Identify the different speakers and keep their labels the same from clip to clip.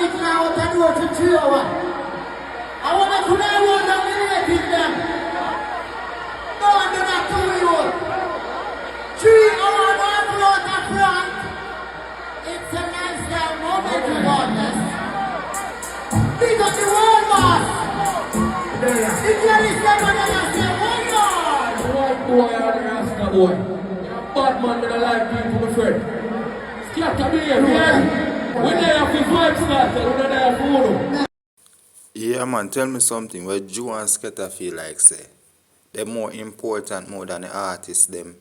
Speaker 1: it now and work in 3 hours. I want to put that one dominating them. No, I'm not doing it. 3 hours on float at front. It's a nice time moment, regardless. Big up the world, boss. If you listen to them, I say, one more.
Speaker 2: One boy on the Rasta boy. Bad man with a life people, my friend. Skatta MEK, man. We're there for Vybz Kartel, we're there for Dung.
Speaker 3: Yeah, man, tell me something. What Joe and Skatta feel like, say? They're more important more than the artists, them.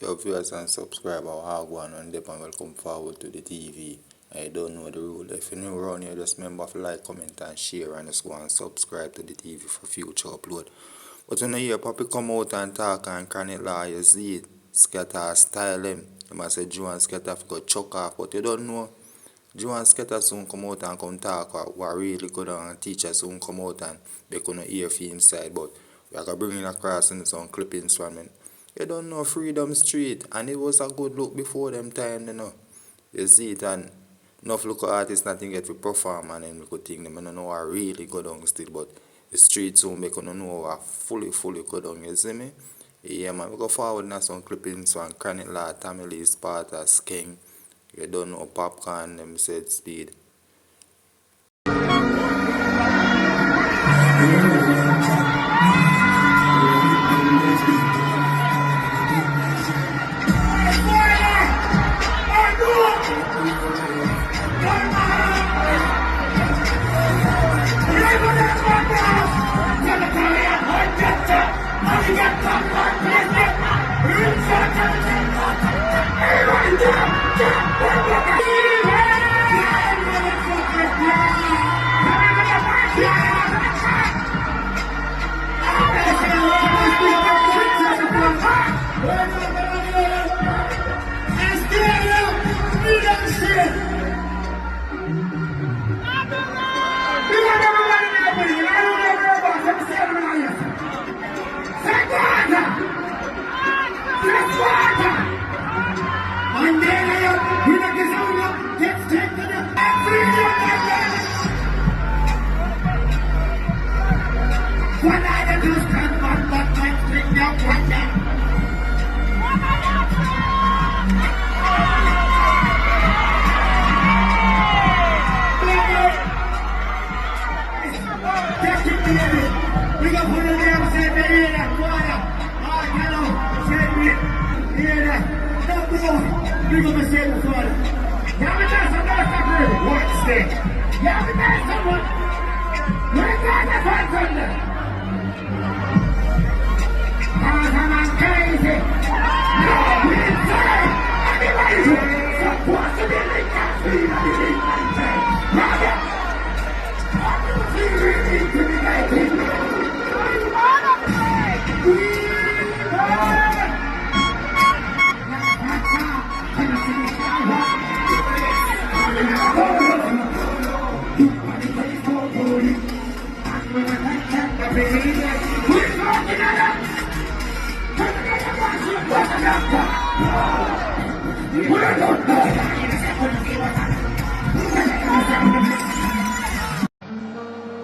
Speaker 3: Your viewers and subscribers, how go on and welcome forward to the TV. I don't know the rule. If you're new around here, just remember to like, comment and share and just go and subscribe to the TV for future upload. But when you hear Papi come out and talk and chronic law, you see it. Skatta style him. You must say Joe and Skatta go chuck off, but you don't know. Joe and Skatta soon come out and come talk what really good and teacher soon come out and they couldn't hear for inside, but we are going to bring in across in some clippings from him. You don't know Freedom Street, and it was a good look before them time, you know. You see it, and enough local artists nothing get to perform and then we could think them, I don't know what really go down still, but the street soon make you know what fully go down, you see me? Yeah, man, we go forward now some clippings from Chronic Law, Tamale, Sparta, King. You don't know Popcaan, them said speed.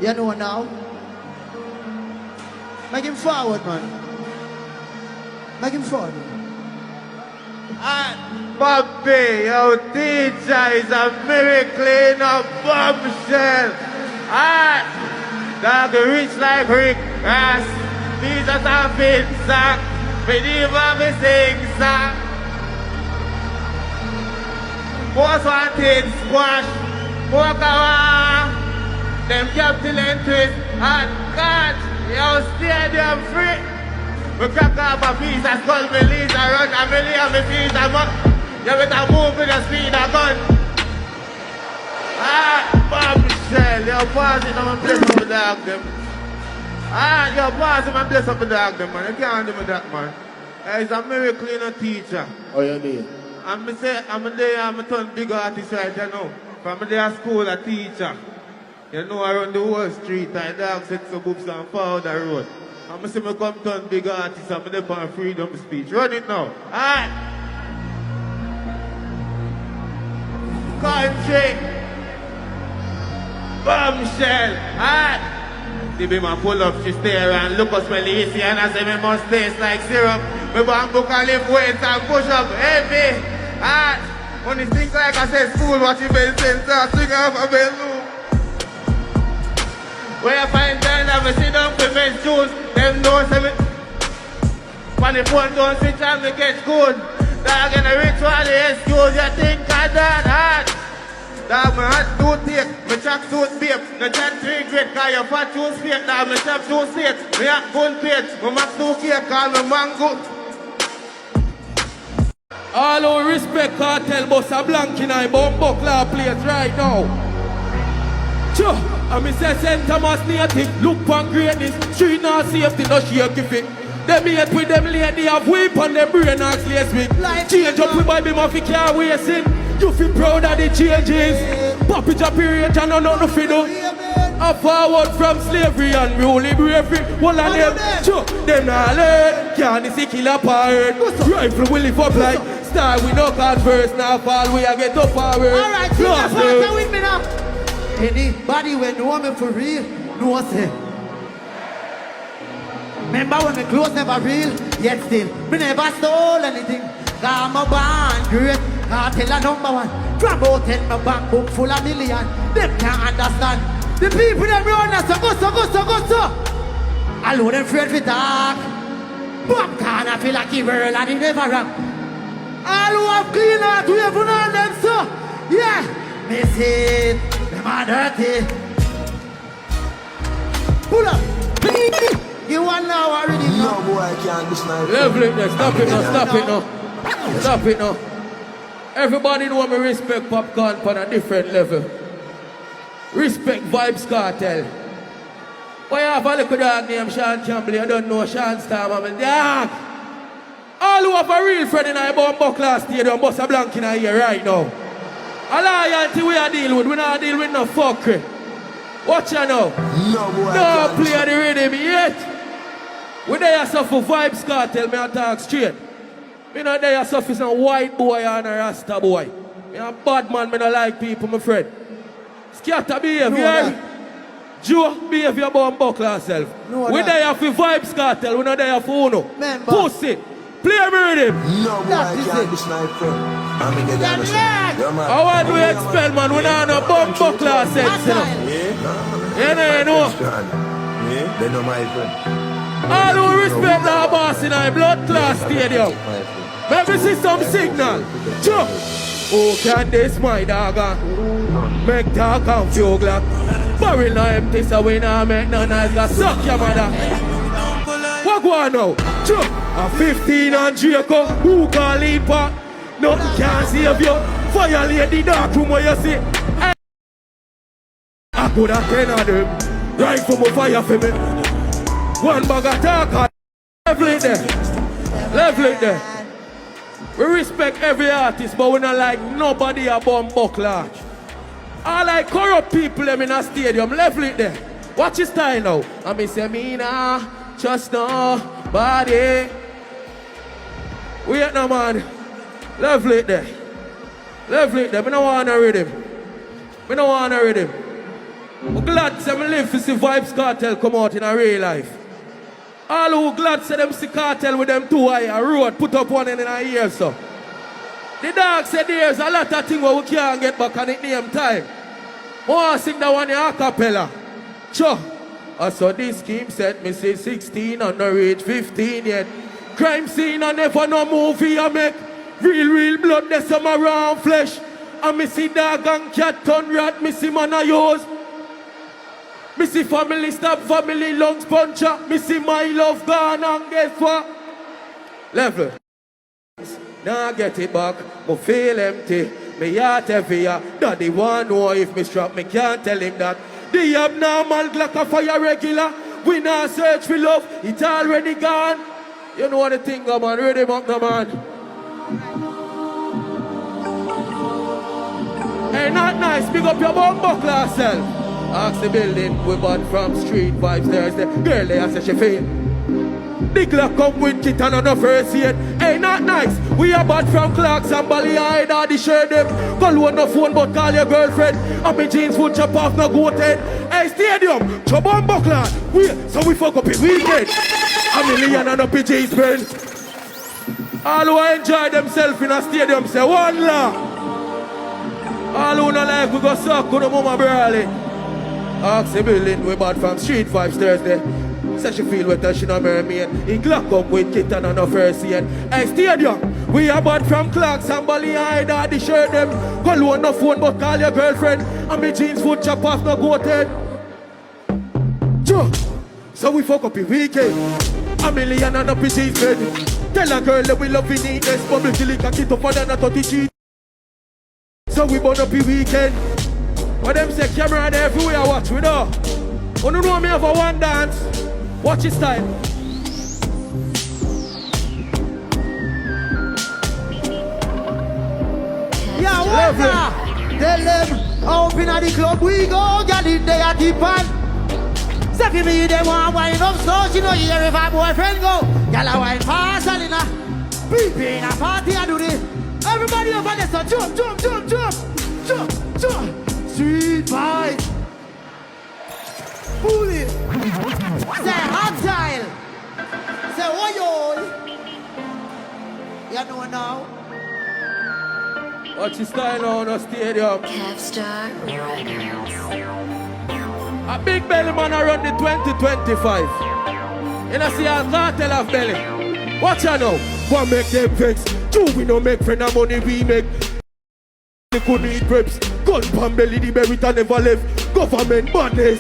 Speaker 1: You know now? Make him forward, man. Make him forward.
Speaker 4: Bobby, your teacher is a miracle in a bombshell. Dog rich like Rick Ross. Jesus a fit sack. Medieval me sing sack. Most wanted squash. Mokawa. Them captain and twist. And catch. Your stadium free. We crack up a piece of skull, me leads a run, a million me feet a month. You better move with the speed of gun. Bombshell, you're pausing and bless up the dog them. You're pausing and bless up the dog them, man. You can't do me that, man. It's a miracle in a teacher.
Speaker 1: Oh, you mean?
Speaker 4: And me say, I'm there, I'm a ton big artist right now. From there at school, a teacher. You know, around the whole street, I dog set some books and follow the road. I'm going to say, come turn big artist, I'm going to on freedom speech. Run it now. Alright. Country. Bombshell. Alright. The woman pull up, she stare and look us when easy and I say me must taste like syrup. Me bang book and lift weights and push up heavy. Alright. When it things like I said school, what you been saying, start swing off a bell loop. Where you find time that me sit down for men's shoes, them know say me. When the phone don't switch and me get good. Dog in a ritual, the excuse you think I done hard. Dog, my hot toothache, my track suit babe. No chat 3 grade, cause your fat too straight. Dog, my chop too straight. Me have gun page, my max 2K, call me mango.
Speaker 2: All who respect Kartel bust a blank in a bumbo clap place right now. Sure, and me say St. Thomas native, look for greatness. Street not safety, no shake if it. Them hate with them lady have whip on them brain axe last week. Change up with Bible Mafia car wasting. You feel proud of the changes. Pop it up period and no nothing for do. A forward from slavery and really bravery. One of them, sure, them not learn. Can't see kill a pirate. Rifle will live up like star we no card first. Now fall we a get up forward.
Speaker 1: Alright, sing that part with me now. Anybody when know me for real, know say. Remember when me clothes never real, yet still, me never stole anything. Cause my band great, Kartel a #1. Drop out in my bank book full of million. Them can't understand. The people them run us, so go. Alone them afraid for dark. Popcaan I feel like he world and he never wrong. All who have clean heart, we have on them so. Yeah, me see it, them are dirty. Pull up. You want now already know.
Speaker 5: No boy, I can't this night.
Speaker 2: Level it there, stop it now. Everybody know me respect Popcaan on a different level. Respect Vybz Kartel. Why you have a little dog named Sean Chamberlain? I don't know Sean Storm, I'm a dog. All who have a real friend in a bumbo class stadium bust a blank in a here right now. A loyalty we are deal with, we not deal with no fuckery. Watch you now.
Speaker 5: No boy,
Speaker 2: don't play the rhythm yet. We there for Vybz Kartel, me a talk straight. Me not there for some white boy and a Rasta boy. Me a bad man, me not like people, my friend. Skatta behavior. Joe behavior about buckle self. We there for Vybz Kartel, we not there for Uno. Pussy. Play me rhythm.
Speaker 5: No boy, I can't this night, friend. I'm in the dance.
Speaker 2: How want we expel, man? We not no buckle sex, you know.
Speaker 5: Yeah,
Speaker 2: know.
Speaker 5: Yeah, they know my friend.
Speaker 2: All who respect our boss in our blood class stadium. Let me see some signal. Joe. Who can this my dog? Make talk and feel glad. Barrel no empty so we not make no noise. Got suck your mother. What go on now? Joe. A 15 and Draco. Who can lead back? Nothing can save you. Violate the dark room where you see. I could have 10 of them. Right from a fire for me. One bag of talk. Level it there. We respect every artist, but we not like nobody above buckler. I like corrupt people them in a stadium. Level it there. Watch his style now. I me say me nah, just nobody. Wait no man. Level it there. Me don't want to read him. I'm glad to live to see Vybz Kartel come out in a real life. All who glad to them see Kartel with them 2 eye a road put up one in a year so. The dog said there's a lot of things where we can't get back on it name time. I want to sing that one in a cappella. Sure. I saw this scheme set me say 16 and no reach 15 yet. Crime scene and never no movie I make. Real blood there's some around flesh. And me see dog and cat turn rat, me see man a yours. Me see family stab family lungs puncher. Me see my love gone and guess what? Level. Now get it back, me feel empty. Me heart heavy, daddy want know if me strap, me can't tell him that. The abnormal Glock a fire regular. We not search for love, it's already gone. You know what the thing go man, ready up no man. Hey, not nice, big up your bumbo class self. Ask the building, we bought from street vibes Thursday. Girl, they say she feel. The Glock come with kit and on the first aid. Hey, not nice. We are bad from Clarks and Bally or the shirt them. Call on the phone but call your girlfriend. And my jeans would chop off no goat head. Hey, stadium, chop on buckler. So we fuck up it weekend. A million and up in J's friend. All who enjoy themselves in a stadium say one law. All who no like we go suck to the mama barley. Ask the building we bought from Street Vibes Thursday. Say she feel wet and she no mermaid. He Glock up with kitten on the first aid. Hey stadium, we are bought from Clarks and Bally or the shirt them. Call on the phone but call your girlfriend. And my jeans would chop off no goat head. So we fuck up the weekend. A million and up in G's bed. Tell a girl that we love in neatness. Bubble till it can get up and a 30 G. So we burn up the weekend. But them say camera there everywhere watch we know. You know me have a one dance. Watch his style.
Speaker 1: Yeah, what now? Tell them, open at the club we go, get it there at the pan. Say for me, they want wine up so she know here if her boyfriend go. Y'all a wine pass and in a people in a party I do this. Everybody over there so jump, jump, jump, jump, jump, jump. Street fight. Pull it. Say hot style. Say oi oi. You know now.
Speaker 2: Watch his style now on the stadium.
Speaker 6: Capstar Records.
Speaker 2: A big belly man around the 2025. You know see a cartel of belly. Watch out now. What make them vex? Two we no make friend of money we make. They couldn't eat preps. Gun pan belly the berry never left. Government badness.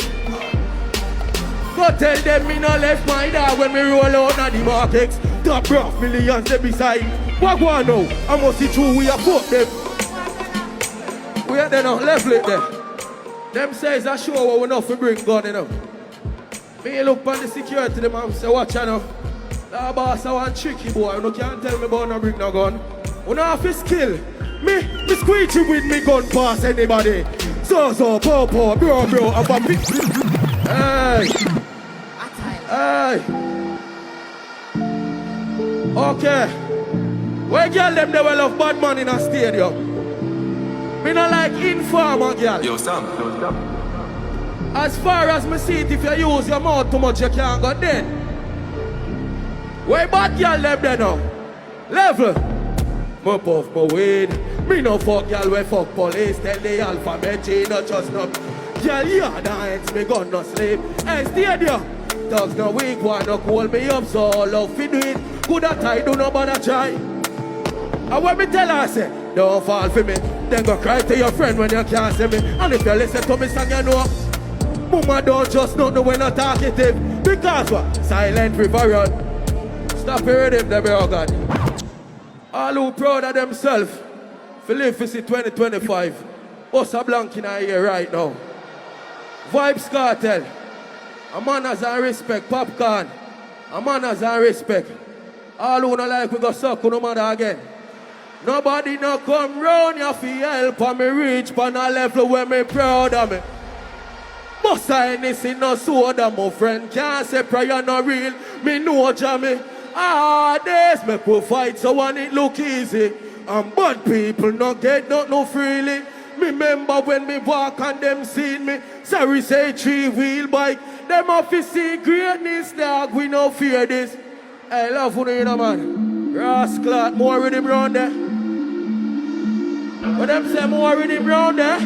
Speaker 2: Go tell them me no left my dog when me roll out on the markets. Top rough millions they beside. What go on now? I must see true we are fuck them. We are there now, level it there. Them says I show what we know for bring gun you know. Me look on the security them and say watch you know. That boss I want tricky boy, you can't tell me about no bring no gun. You know have to skill. Me squeegee with me gun pass anybody. So, bro, have a big... Hey! Hey! Okay. Where girl them they will have bad man in a stadium? Me not like informer girl.
Speaker 5: Yo, Sam.
Speaker 2: As far as me see it, if you use your mouth too much, you can't go dead. Where bad girl them there now? Level. Me puff my weed. Me no fuck y'all we fuck police. Tell the alphabet G no trust no. Y'all yeah dance me gun no sleep. Hey stadium. Dogs no weak one no call me up so love fi do it. Good at I do no bother try. And when me tell her say don't fall for me. Then go cry to your friend when you can't see me. And if you listen to me song you know. Mama don't just know the way not talkative. Because what? Silent river run. Stop hearing him there bro God. All who proud of themselves for live for see 2025. Us a blank in our ear right now. Vybz Kartel. A manners and respect. Popcaan. A manners and respect. All who not like we go suck no matter again. Nobody no come round you for help and me reach pan a level where me proud of me. Must I anything no soda my friend. Can't say prayer no real. Me know jammy. Days me provide so when it look easy. And bad people no get no freely. Me remember when me walk and them seen me. Sorry say 3-wheel bike. Them office see greatness dog. We no fear this. Hey love you know man. Rascal more rhythm round there. What them say more rhythm round there?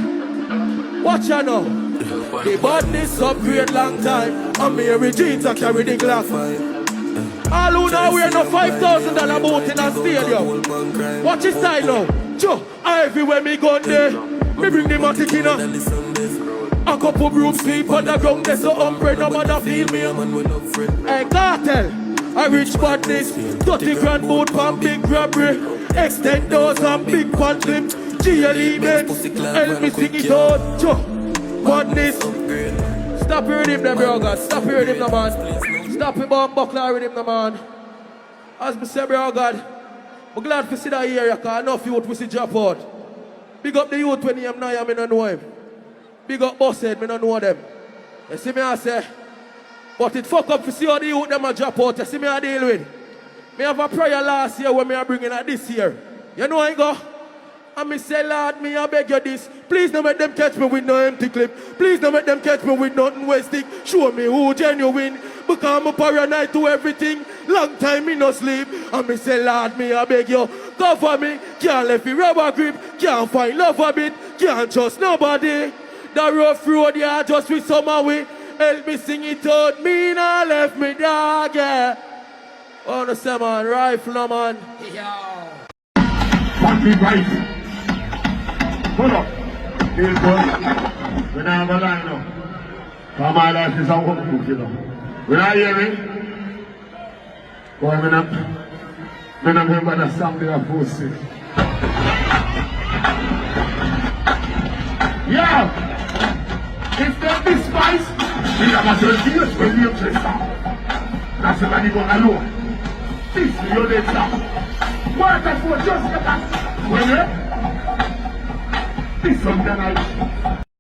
Speaker 2: Watch ya now. The badness upgrade long time. And me every jeans I carry the glass. All who now wear no $5,000 boat in a stadium. Watch his style now. Joe, everywhere me go there. Me bring the matic in a couple broom sleep on the ground. There's so umbrella, no matter feel me. Hey, Kartel, a rich badness. 30 grand boat from big robbery. Extend doors and big pan clip. GLE events. Help me sing it out. Joe, badness. Stop hearing him there, bro, God. Stop hearing him, no man. Stop him on buckler with him, no man. As me say, bro, God, I'm glad to see that here, because enough youth we see drop out. Big up the youth when him now, I don't know him. Big up Bosshead, I don't know them. You see me, I say, But it fuck up to see how the youth them a drop out. You see me I deal with. Me have a prayer last year when me a bring in this year. You know I go? And me say, Lord, me I beg you this. Please don't make them catch me with no empty clip. Please don't make them catch me with nothing wasting. Show me who genuine. Because I'm paranoid to everything. Long time me no sleep. And me say, Lord, me I beg you. Cover me. Can't let me rubber grip. Can't find love a bit. Can't trust nobody. The rough road, yeah, just with some way. Help me sing it out. Me not left me dog, yeah. Oh, no, say, man. Rifle, no, man.
Speaker 4: Fucking rifle. Hold up. Here's one. We now have a line now. For my life is a workbook, you know. When I hear me, boy, I remember the song they have posted. Yeah! If they despise, we have a serious when you say that's the man you go alone. This is your nature. Work at for just get that. When you? This one tonight.